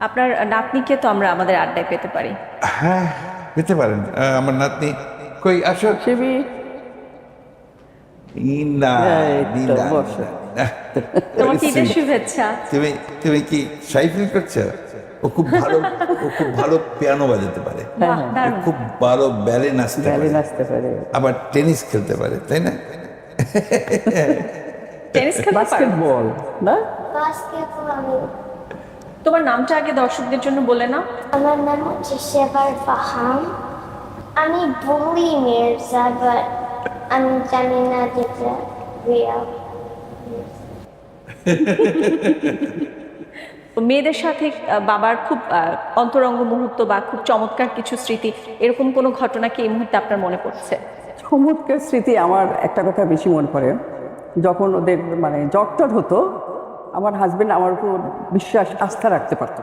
আপনার নাতনিকে তো আমরা আমাদের আড্ডায় পেতে পারি। হ্যাঁ, পেতে পারেন। আমার নাতনি কই আসো। শিবি, না, এই তো না, বসো। না। তোমাকে ঈদের Sweet. শুভেচ্ছা। তুমি তুমি কি শাই ফিল করছো? ও খুব ভালো, ও খুব ভালো পিয়ানো বাজাতে পারে, বাহ, ও দারুণ। খুব ভালো ব্যালে নাচতে ব্যালে পারে, নাচতে পারে, আবার টেনিস খেলতে পারে, তাই না? টেনিস খেলতে পারো? বাস্কেটবল না? বাস্কেটবল। তোমার নামটা আগে দর্শকদের জন্য বলে নাও। আমার নাম হচ্ছে শেবার ফাহাম। আমি বলি মির্জা, বাট আমি জানি না যেটা রিয়াল। মেয়েদের সাথে বাবার খুব অন্তরঙ্গ মুহূর্ত বা খুব চমৎকার কিছু স্মৃতি, এরকম কোনো ঘটনা কি এই মুহূর্তে আপনার মনে পড়ছে? চমৎকার স্মৃতি। আমার একটা কথা বেশি মনে পড়ে, যখন ওদের মানে জ্বর টর হতো, আমার হাজবেন্ড আমার উপর বিশ্বাস আস্থা রাখতে পারতো।